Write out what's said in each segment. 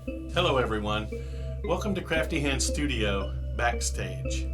Hello everyone, welcome to Crafty Hand Studio Backstage.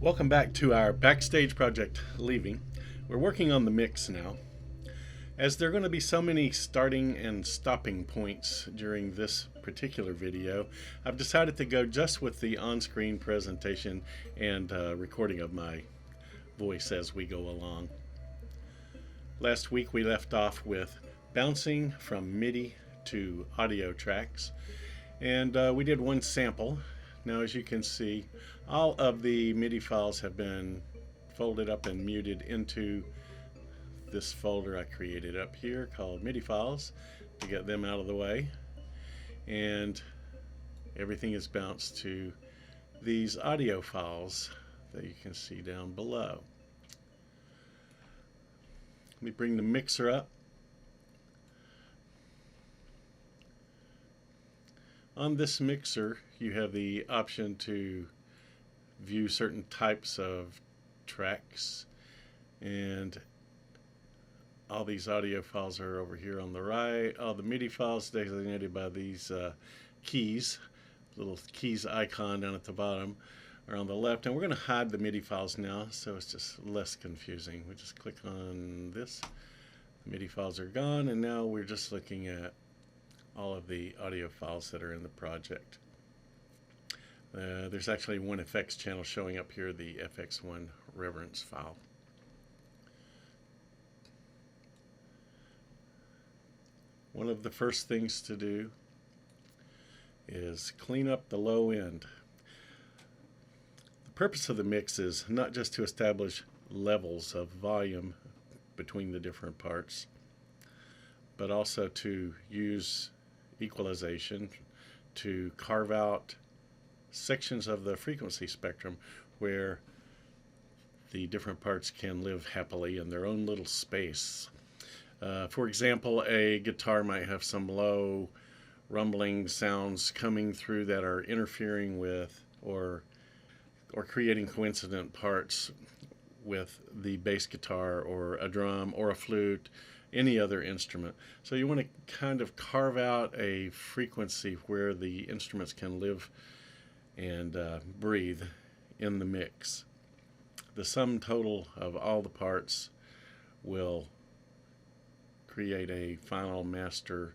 Welcome back to our backstage project, Leaving. We're working on the mix now. As there are going to be so many starting and stopping points during this particular video, I've decided to go just with the on-screen presentation and recording of my voice as we go along. Last week we left off with bouncing from MIDI to audio tracks, and we did one sample. Now, as you can see, all of the MIDI files have been folded up and muted into this folder I created up here called MIDI files to get them out of the way. And everything is bounced to these audio files that you can see down below. Let me bring the mixer up. On this mixer, you have the option to view certain types of tracks, and all these audio files are over here on the right. All the MIDI files designated by these keys, little keys icon down at the bottom, are on the left. And we're going to hide the MIDI files now, so it's just less confusing. We just click on this. The MIDI files are gone, and now we're just looking at all of the audio files that are in the project. There's actually one effects channel showing up here, the FX1 reference file. One of the first things to do is clean up the low end. The purpose of the mix is not just to establish levels of volume between the different parts, but also to use equalization to carve out sections of the frequency spectrum where the different parts can live happily in their own little space. For example, a guitar might have some low rumbling sounds coming through that are interfering with or creating coincident parts with the bass guitar or a drum or a flute, any other instrument. So you want to kind of carve out a frequency where the instruments can live and breathe in the mix. The sum total of all the parts will create a final master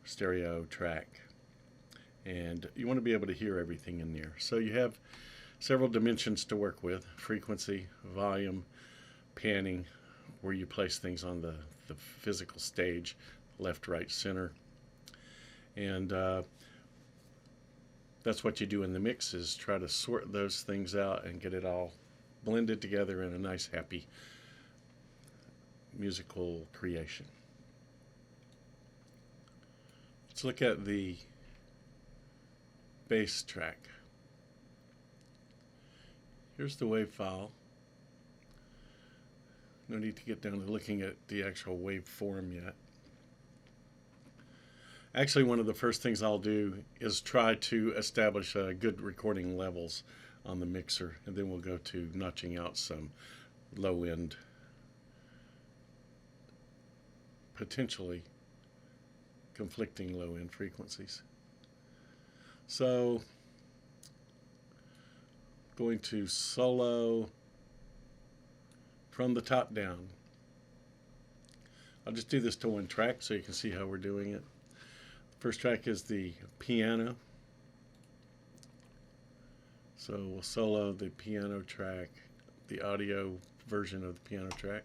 stereo track, and you want to be able to hear everything in there. So you have several dimensions to work with: frequency, volume, panning, where you place things on the physical stage, left, right, center. And that's what you do in the mix, is try to sort those things out and get it all blended together in a nice, happy musical creation. Let's look at the bass track. Here's the wave file. No need to get down to looking at the actual waveform yet. Actually, one of the first things I'll do is try to establish good recording levels on the mixer, and then we'll go to notching out some low-end, potentially conflicting low-end frequencies. So, going to solo from the top down. I'll just do this to one track so you can see how we're doing it. First track is the piano. So we'll solo the piano track, the audio version of the piano track.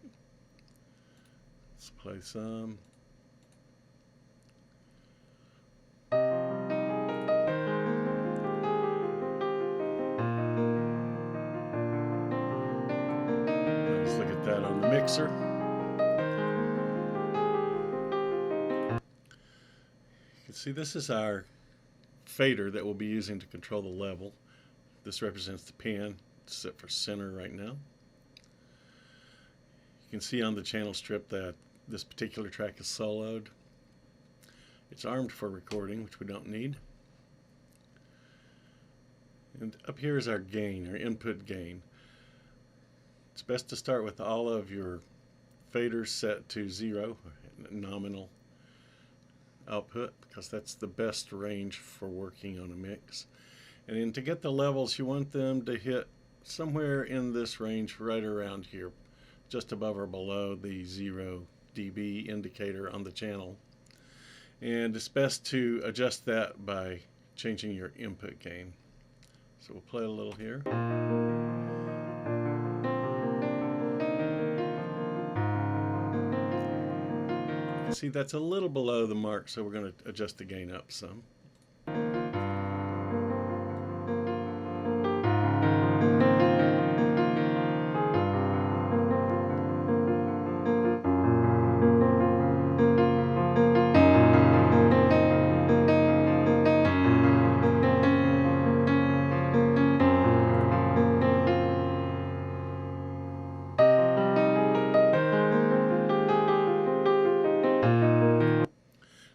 Let's play some. the mixer. You can see this is our fader that we'll be using to control the level. This represents the pan. It's set for center right now. You can see on the channel strip that this particular track is soloed. It's armed for recording, which we don't need. And up here is our gain, our input gain. It's best to start with all of your faders set to 0, nominal output, because that's the best range for working on a mix. And then to get the levels, you want them to hit somewhere in this range right around here, just above or below the 0 dB indicator on the channel. And it's best to adjust that by changing your input gain. So we'll play a little here. See, that's a little below the mark, so we're going to adjust the gain up some.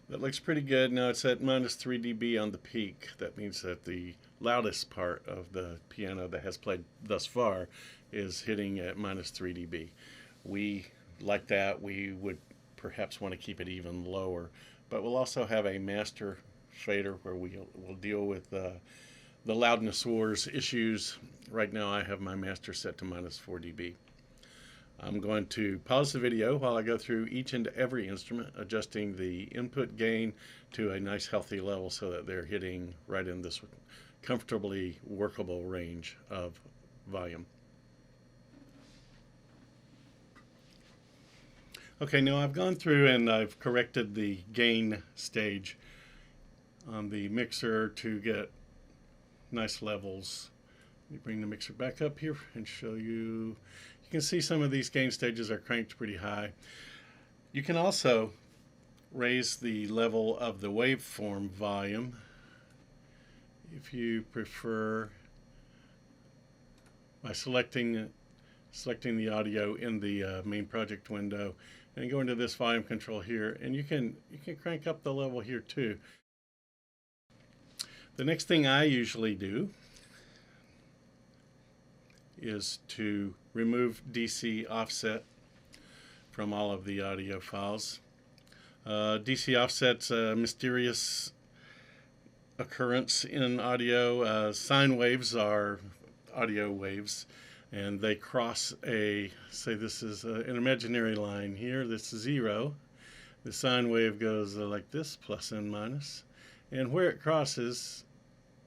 That looks pretty good. Now it's at minus 3 dB on the peak. That means that the loudest part of the piano that has played thus far is hitting at minus 3 dB. We like that. We would perhaps want to keep it even lower. But we'll also have a master fader where we'll deal with the loudness wars issues. Right now I have my master set to minus 4 dB. I'm going to pause the video while I go through each and every instrument, adjusting the input gain to a nice healthy level so that they're hitting right in this comfortably workable range of volume. Okay, now I've gone through and I've corrected the gain stage on the mixer to get nice levels. Let me bring the mixer back up here and show you. You can see some of these gain stages are cranked pretty high. You can also raise the level of the waveform volume if you prefer by selecting the audio in the main project window and go into this volume control here, and you can crank up the level here too. The next thing I usually do is to remove DC offset from all of the audio files. DC offset's a mysterious occurrence in audio. Sine waves are audio waves, and they cross say this is an imaginary line here. This is 0. The sine wave goes like this, plus and minus, and where it crosses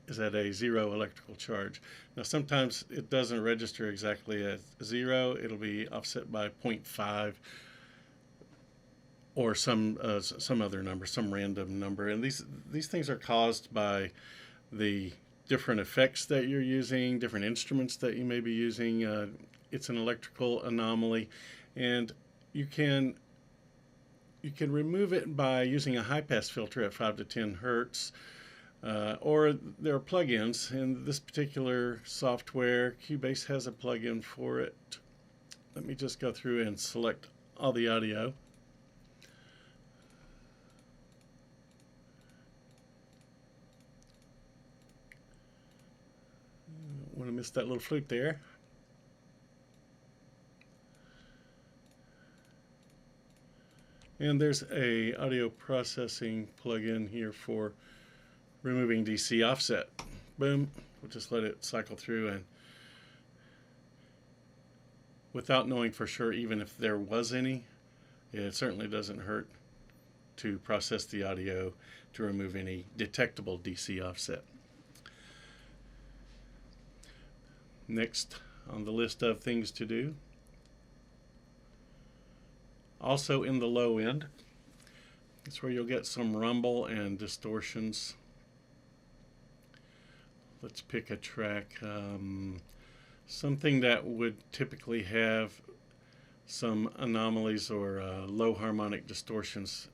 is at a 0 electrical charge. Now sometimes it doesn't register exactly at 0. It'll be offset by 0.5 or some other number, some random number. And these things are caused by the different effects that you're using, different instruments that you may be using. It's an electrical anomaly, and you can remove it by using a high-pass filter at 5 to 10 hertz. Or there are plugins. In this particular software, Cubase has a plugin for it. Let me just go through and select all the audio. I want to miss that little flute there. And there's a audio processing plugin here for removing DC offset. Boom. We'll just let it cycle through, and without knowing for sure even if there was any, it certainly doesn't hurt to process the audio to remove any detectable DC offset. Next on the list of things to do, also in the low end, it's where you'll get some rumble and distortions. Let's pick a track, something that would typically have some anomalies or low harmonic distortions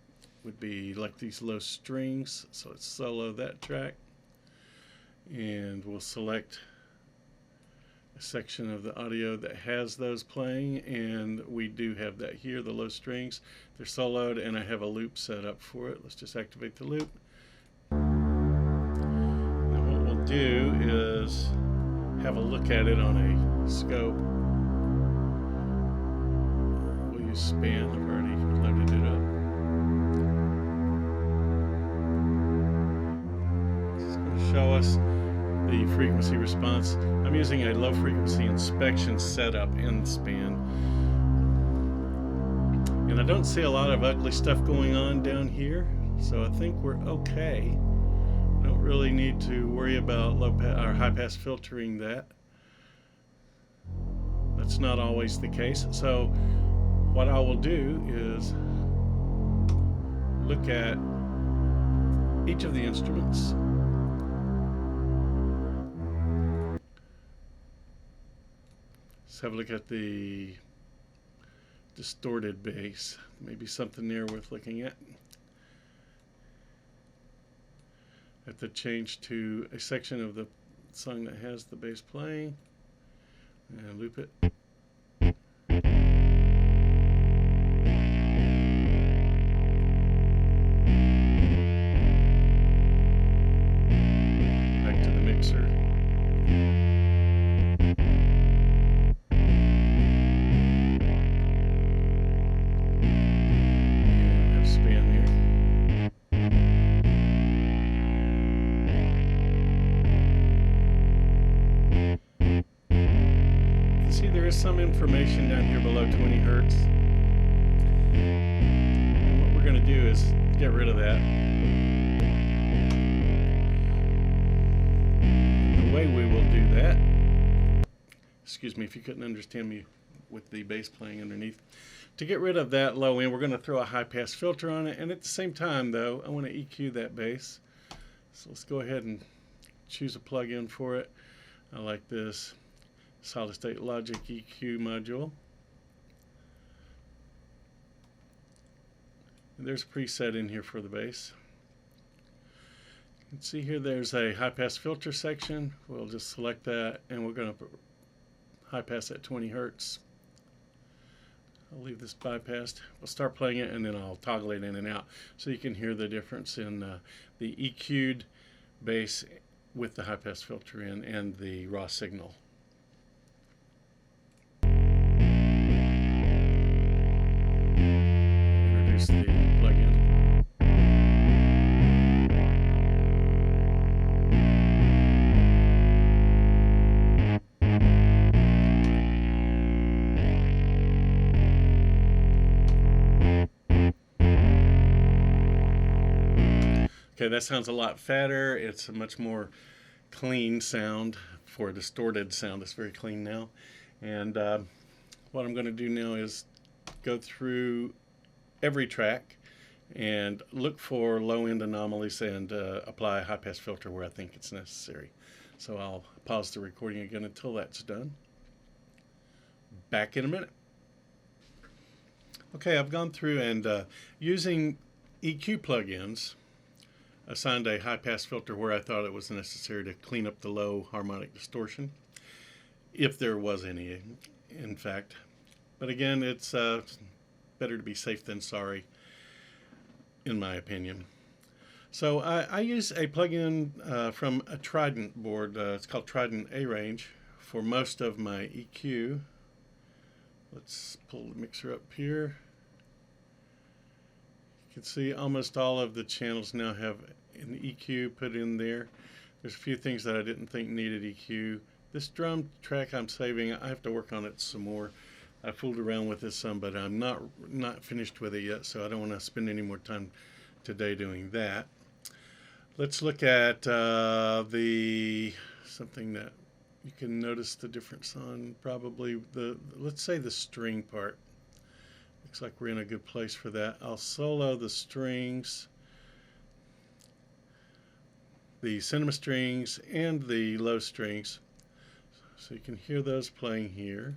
would be like these low strings. So let's solo that track, and we'll select a section of the audio that has those playing, and we do have that here, the low strings. They're soloed, and I have a loop set up for it. Let's just activate the loop. Now what we'll do is have a look at it on a scope. We'll use span. I've already loaded it up. It's going to show us the frequency response. I'm using a low frequency inspection setup in span, and I don't see a lot of ugly stuff going on down here, so I think we're okay. Don't really need to worry about low pass or high pass filtering that. That's not always the case. So what I will do is look at each of the instruments. Let's have a look at the distorted bass. Maybe something there worth looking at. I have to change to a section of the song that has the bass playing and loop it. Back to the mixer. And have span there. There is some information down here below 20 hertz. And what we're going to do is get rid of that. The way we will do that, excuse me if you couldn't understand me with the bass playing underneath. To get rid of that low end, we're going to throw a high pass filter on it, and at the same time though, I want to EQ that bass. So let's go ahead and choose a plug-in for it. I like this Solid State Logic EQ module. And there's a preset in here for the bass. You can see here there's a high pass filter section. We'll just select that, and we're going to high pass at 20 hertz. I'll leave this bypassed. We'll start playing it, and then I'll toggle it in and out so you can hear the difference in the EQ'd bass with the high pass filter in and the raw signal. Introduce the plugin. Okay, that sounds a lot fatter. It's a much more clean sound for a distorted sound. It's very clean now. And what I'm going to do now is go through every track and look for low-end anomalies and apply a high-pass filter where I think it's necessary. So I'll pause the recording again until that's done. Back in a minute. Okay, I've gone through and using EQ plugins, assigned a high-pass filter where I thought it was necessary to clean up the low harmonic distortion, if there was any, in fact. But again, it's better to be safe than sorry, in my opinion. So I use a plugin from a Trident board. It's called Trident A-Range for most of my EQ. Let's pull the mixer up here. You can see almost all of the channels now have an EQ put in there. There's a few things that I didn't think needed EQ. This drum track I'm saving, I have to work on it some more. I fooled around with this some, but I'm not finished with it yet, so I don't want to spend any more time today doing that. Let's look at something that you can notice the difference on, probably let's say the string part. Looks like we're in a good place for that. I'll solo the strings, the cinema strings and the low strings, so you can hear those playing here.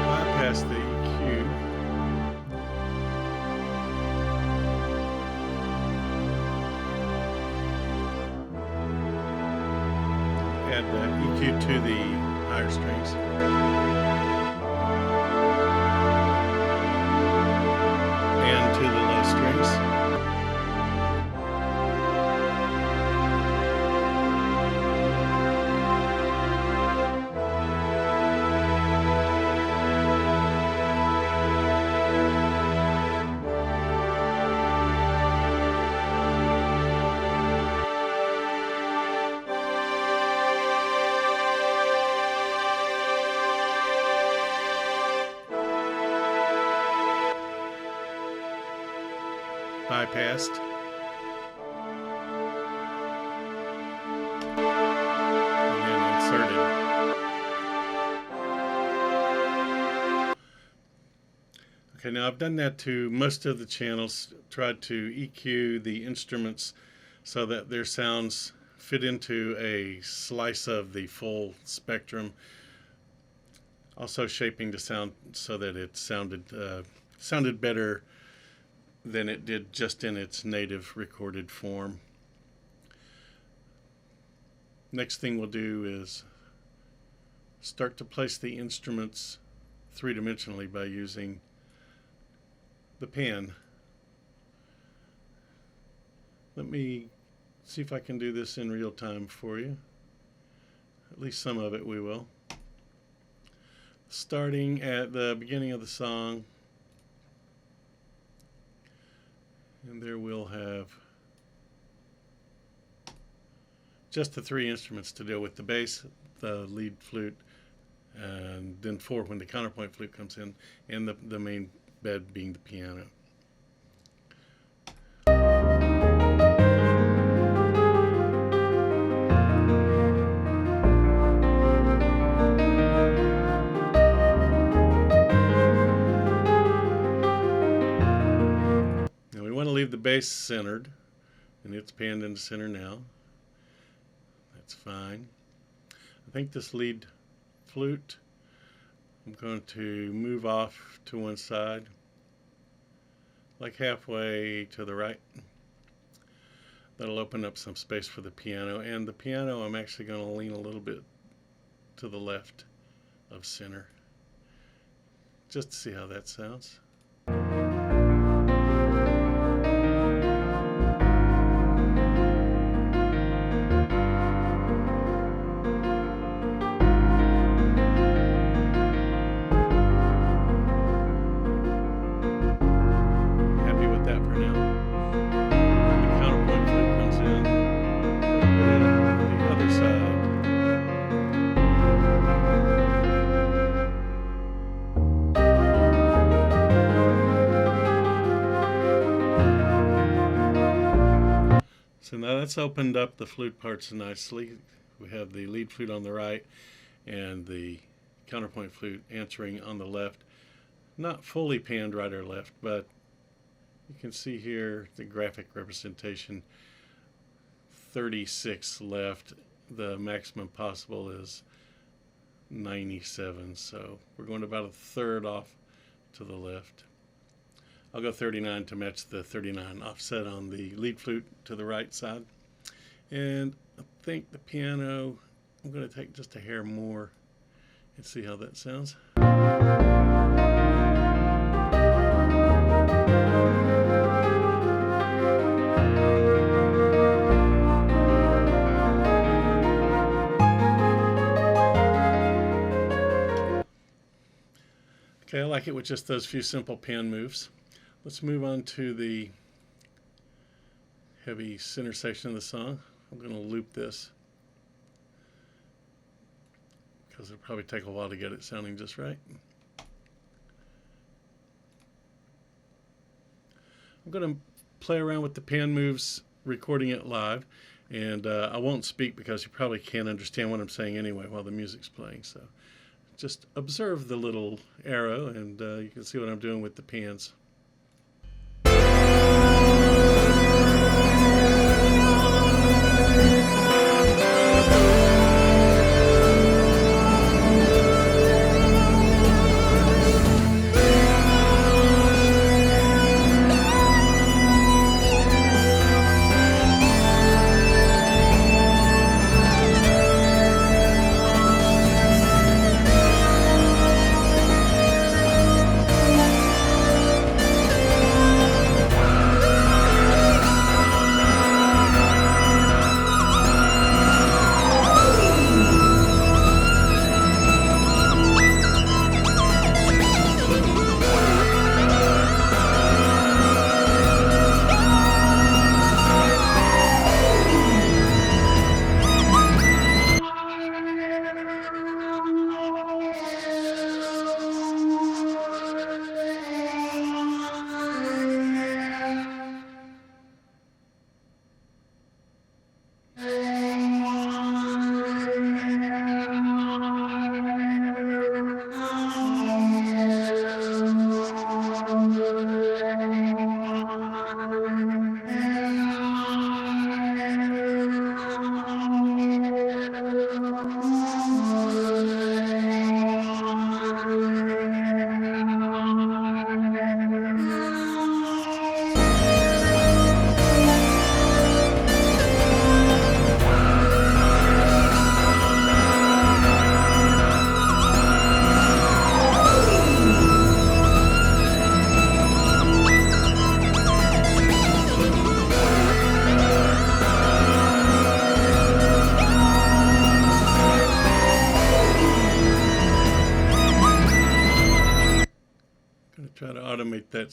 Bypass the EQ. Add the EQ to the higher strings. And to the low strings. Bypassed. And then inserted. Okay, now I've done that to most of the channels, tried to EQ the instruments so that their sounds fit into a slice of the full spectrum. Also shaping the sound so that it sounded better than it did just in its native recorded form. Next thing we'll do is start to place the instruments three-dimensionally by using the pan. Let me see if I can do this in real time for you. At least some of it we will. Starting at the beginning of the song, and there we'll have just the three instruments to deal with: the bass, the lead flute, and then four when the counterpoint flute comes in, and the main bed being the piano. Leave the bass centered, and it's panned into center now. That's fine. I think this lead flute, I'm going to move off to one side, like halfway to the right. That'll open up some space for the piano, and the piano I'm actually going to lean a little bit to the left of center, just to see how that sounds. So now that's opened up the flute parts nicely. We have the lead flute on the right and the counterpoint flute answering on the left. Not fully panned right or left, but you can see here the graphic representation. 36 left. The maximum possible is 97, so we're going about a third off to the left. I'll go 39 to match the 39 offset on the lead flute to the right side. And I think the piano, I'm going to take just a hair more and see how that sounds. Okay, I like it with just those few simple pan moves. Let's move on to the heavy center section of the song. I'm going to loop this because it'll probably take a while to get it sounding just right. I'm going to play around with the pan moves, recording it live, and I won't speak because you probably can't understand what I'm saying anyway while the music's playing. So just observe the little arrow, and you can see what I'm doing with the pans.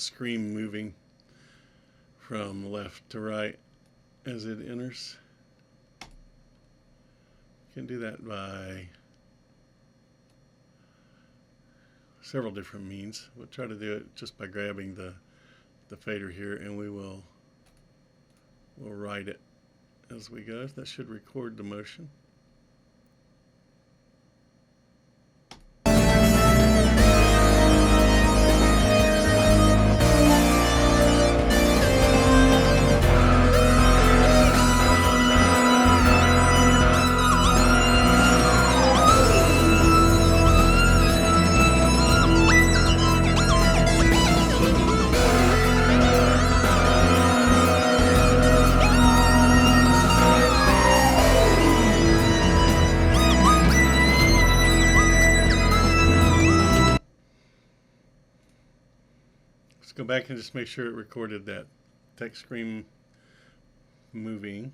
scream moving from left to right as it enters. You can do that by several different means. We'll try to do it just by grabbing the fader here, and we'll write it as we go. That should record the motion. Go back and just make sure it recorded that text screen moving.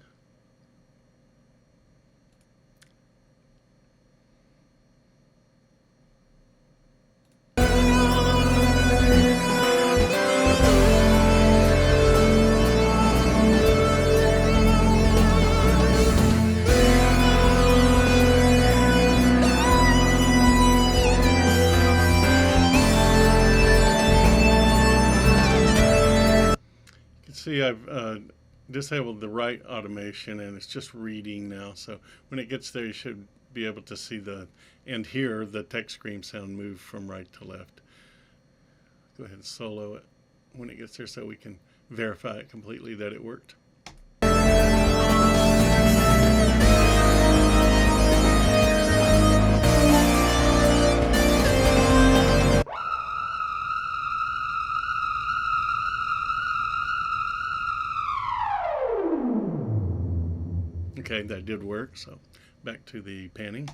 See, I've disabled the write automation, and it's just reading now. So when it gets there, you should be able to see and hear the text screen sound move from right to left. Go ahead and solo it when it gets there so we can verify it completely that it worked. Okay, that did work, so back to the panning.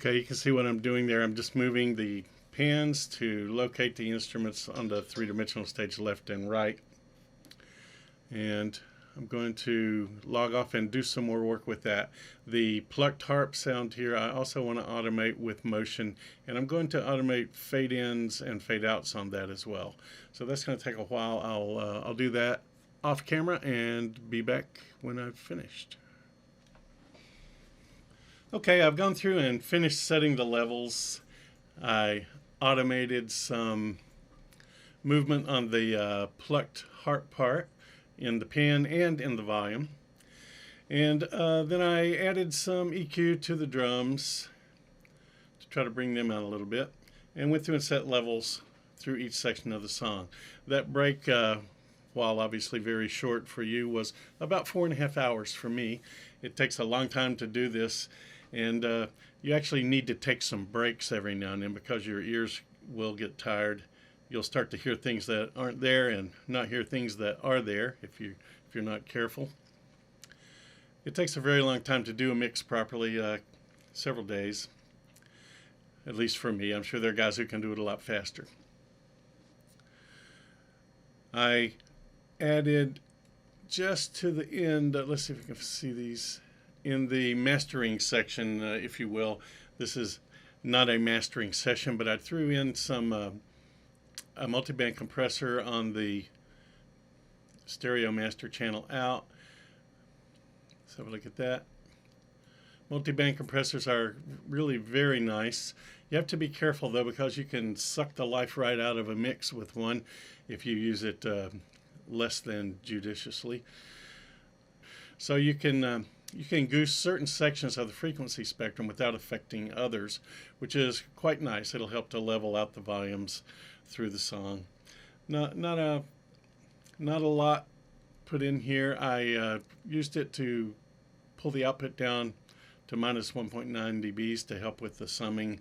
Okay, you can see what I'm doing there. I'm just moving the pans to locate the instruments on the three-dimensional stage left and right. And I'm going to log off and do some more work with that. The plucked harp sound here, I also want to automate with motion, and I'm going to automate fade ins and fade outs on that as well. So that's going to take a while. I'll do that off camera and be back when I've finished. Okay, I've gone through and finished setting the levels. I automated some movement on the plucked harp part in the pan and in the volume. And then I added some EQ to the drums to try to bring them out a little bit, and went through and set levels through each section of the song. That break, while obviously very short for you, was about 4.5 hours for me. It takes a long time to do this, and you actually need to take some breaks every now and then because your ears will get tired. You'll start to hear things that aren't there and not hear things that are there if you're not careful. It takes a very long time to do a mix properly, several days, at least for me. I'm sure there are guys who can do it a lot faster. I added just to the end, let's see if we can see these, in the mastering section, if you will. This is not a mastering session, but I threw in some a multiband compressor on the stereo master channel out. Let's have a look at that. Multiband compressors are really very nice. You have to be careful though, because you can suck the life right out of a mix with one if you use it less than judiciously. So you can goose certain sections of the frequency spectrum without affecting others, which is quite nice. It'll help to level out the volumes through the song. Not a lot put in here. I used it to pull the output down to minus 1.9 dBs to help with the summing,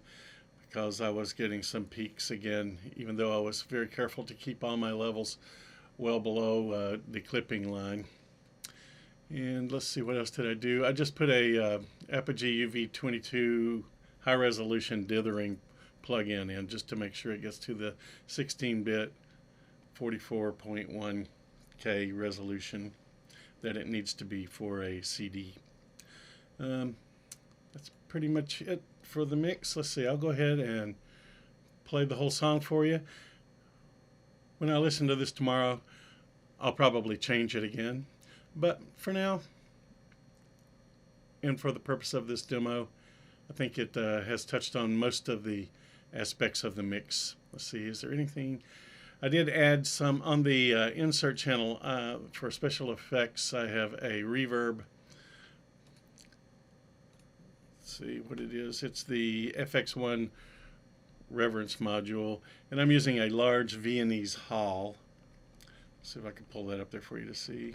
because I was getting some peaks again, even though I was very careful to keep all my levels well below the clipping line. And let's see, what else did I do? I just put a Apogee UV22 high resolution dithering plug-in in just to make sure it gets to the 16-bit 44.1K resolution that it needs to be for a CD. That's pretty much it for the mix. Let's see, I'll go ahead and play the whole song for you. When I listen to this tomorrow, I'll probably change it again. But for now, and for the purpose of this demo, I think it has touched on most of the aspects of the mix. Let's see, is there anything? I did add some on the insert channel for special effects. I have a reverb. Let's see what it is. It's the FX1 reverence module, and I'm using a large Viennese hall. Let's see if I can pull that up there for you to see.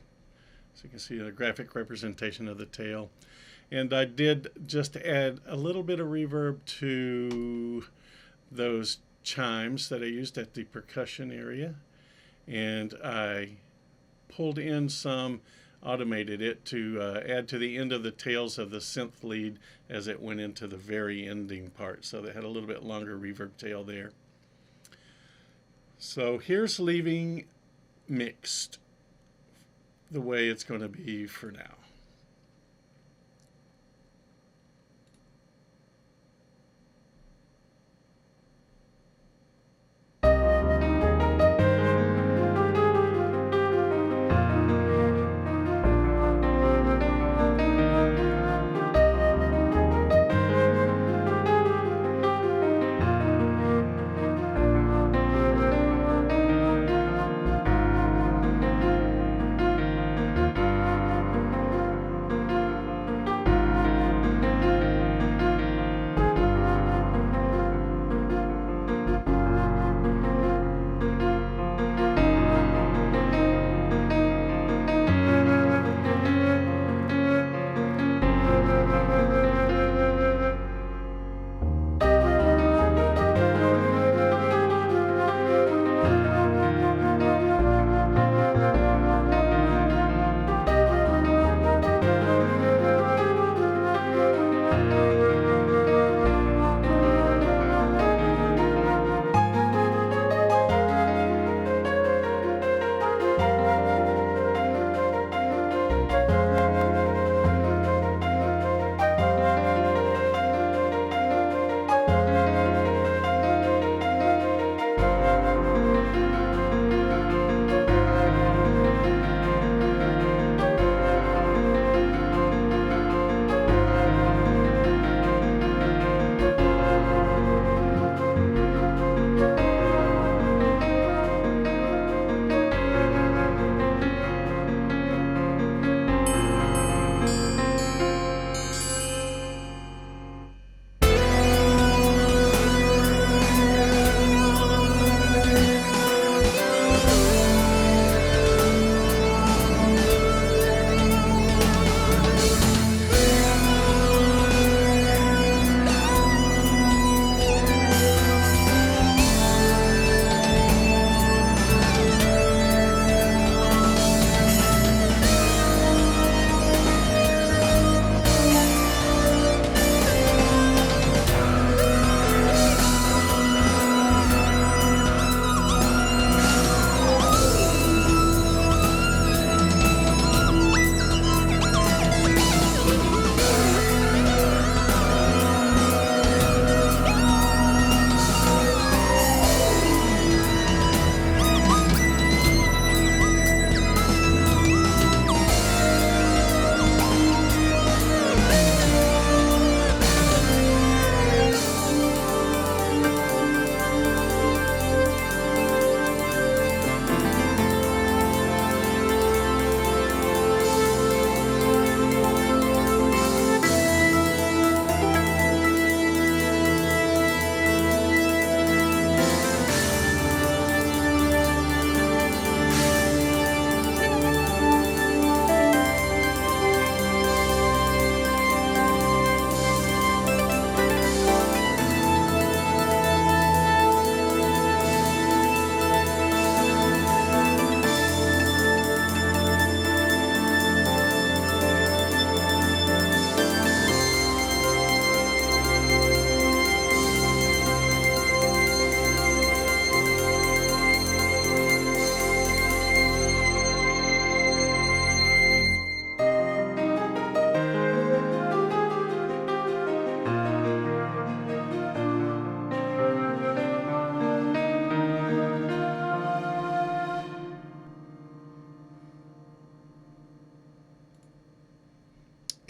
So you can see a graphic representation of the tail. And I did just add a little bit of reverb to those chimes that I used at the percussion area. And I pulled in some, automated it to add to the end of the tails of the synth lead as it went into the very ending part. So they had a little bit longer reverb tail there. So here's leaving mixed the way it's going to be for now.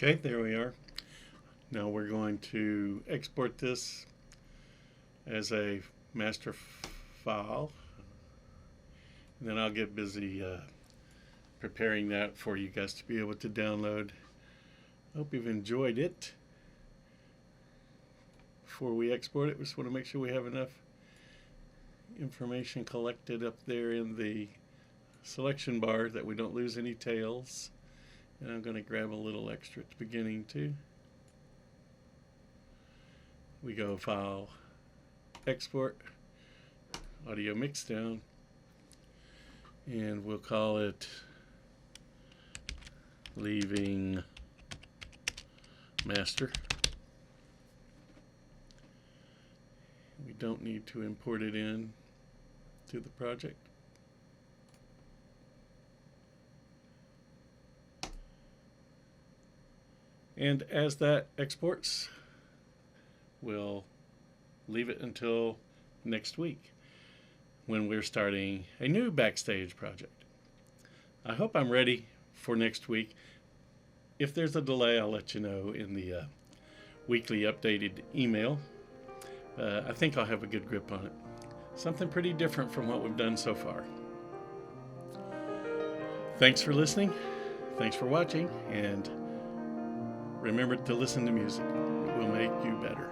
Okay, there we are. Now we're going to export this as a master file, and then I'll get busy preparing that for you guys to be able to download. Hope you've enjoyed it. Before we export it, we just want to make sure we have enough information collected up there in the selection bar that we don't lose any tails. And I'm going to grab a little extra at the beginning too. We go File, Export, Audio Mixdown, and we'll call it Leaving Master. We don't need to import it in to the project. And as that exports, we'll leave it until next week when we're starting a new Backstage project. I hope I'm ready for next week. If there's a delay, I'll let you know in the weekly updated email. I think I'll have a good grip on it. Something pretty different from what we've done so far. Thanks for listening. Thanks for watching. And remember to listen to music. It will make you better.